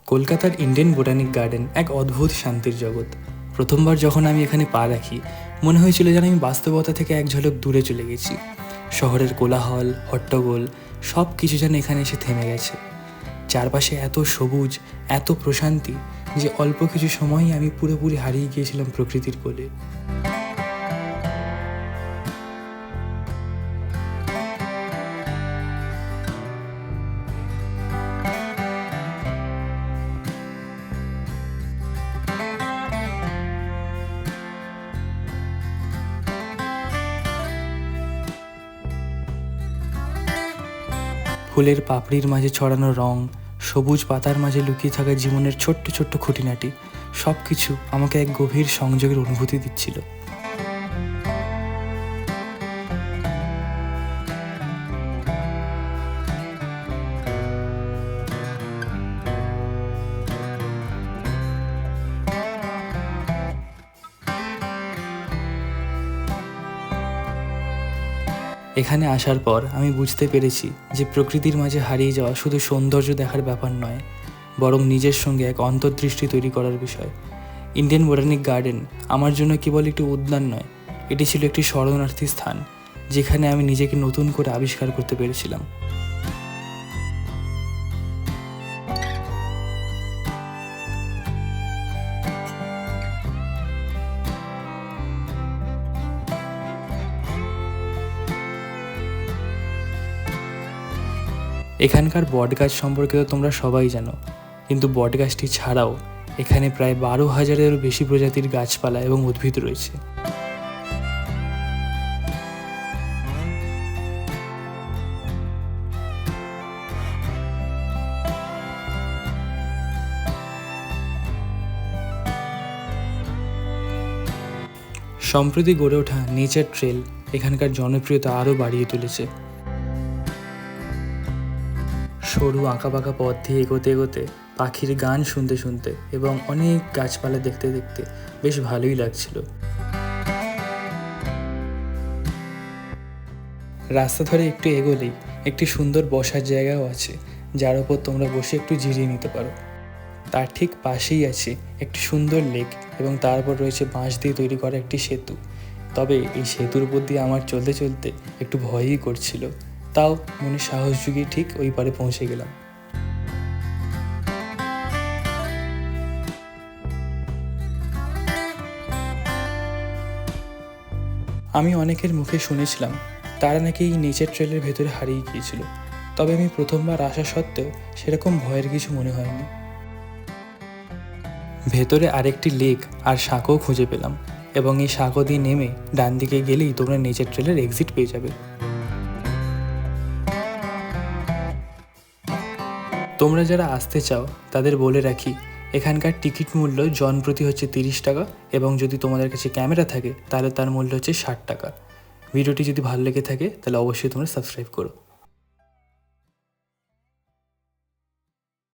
কলকাতার Indian botanic garden এক অদ্ভুত শান্তির জগৎ। প্রথমবার যখন আমি এখানে পা রাখি মনে হয়েছিল যেন আমি বাস্তবতা থেকে এক ঝলক দূরে চলে গেছি। শহরের কোলাহল, হট্টগোল সব কিছু যেন এখানে এসে থেমে গেছে। চারপাশে এত সবুজ, এত প্রশান্তি যে অল্প কিছু সময়ই আমি পুরোপুরি হারিয়ে গিয়েছিলাম প্রকৃতির কোলে। ফুলের পাপড়ির মাঝে ছড়ানো রং, সবুজ পাতার মাঝে লুকিয়ে থাকা জীবনের ছোট্ট ছোট্ট খুঁটিনাটি সব কিছু আমাকে এক গভীর সংযোগের অনুভূতি দিচ্ছিল। এখানে আসার পর আমি বুঝতে পেরেছি যে প্রকৃতির মাঝে হারিয়ে যাওয়া শুধু সৌন্দর্য দেখার ব্যাপার নয়, বরং নিজের সঙ্গে এক অন্তর্দৃষ্টি তৈরি করার বিষয়। ইন্ডিয়ান বোটানিক গার্ডেন আমার জন্য কেবল একটি উদ্যান নয়, এটি ছিল একটি শরণার্থী স্থান যেখানে আমি নিজেকে নতুন করে আবিষ্কার করতে পেরেছিলাম। এখানকার বটগাছ সম্পর্কে তো তোমরা সবাই জানো, কিন্তু বটগাছটি ছাড়াও এখানে প্রায় 12,000-এরও বেশি প্রজাতির গাছপালা এবং উদ্ভিদ রয়েছে। সম্প্রতি গড়ে ওঠা নেচার ট্রেল এখানকার জনপ্রিয়তা আরও বাড়িয়ে তুলেছে। সরু আঁকাবাঁকা পথ দিয়ে এগোতে এগোতে, পাখির গান শুনতে শুনতে এবং অনেক গাছপালা দেখতে দেখতে বেশ ভালোই লাগছিল। রাস্তা ধরে একটু এগোলেই একটি সুন্দর বসার জায়গাও আছে, যার ওপর তোমরা বসে একটু জিরিয়ে নিতে পারো। তার ঠিক পাশেই আছে একটি সুন্দর লেক এবং তারপর রয়েছে বাঁশ দিয়ে তৈরি করা একটি সেতু। তবে এই সেতুর উপর দিয়ে আমার চলতে চলতে একটু ভয়ই করছিল, তাও মনে সাহস জুগিয়ে ঠিক ওই পারে পৌঁছে গেলাম। আমি অনেকের মুখে শুনেছিলাম তারা নাকি এই নেচার ট্রেলের ভেতরে হারিয়ে গিয়েছিল, তবে আমি প্রথমবার আসা সত্ত্বেও সেরকম ভয়ের কিছু মনে হয়নি। ভেতরে আরেকটি লেক আর সাঁকো খুঁজে পেলাম এবং এই সাঁকো দিয়ে নেমে ডান দিকে গেলেই তোমরা নেচার ট্রেলের এক্সিট পেয়ে যাবে। তোমরা যারা আসতে চাও তাদের বলে রাখি, এখানকার টিকিট মূল্য জন প্রতি হচ্ছে 30 টাকা এবং যদি তোমাদের কাছে ক্যামেরা থাকে তাহলে তার মূল্য হচ্ছে 60 টাকা। ভিডিওটি যদি ভালো লেগে থাকে তাহলে অবশ্যই তোমরা সাবস্ক্রাইব করো।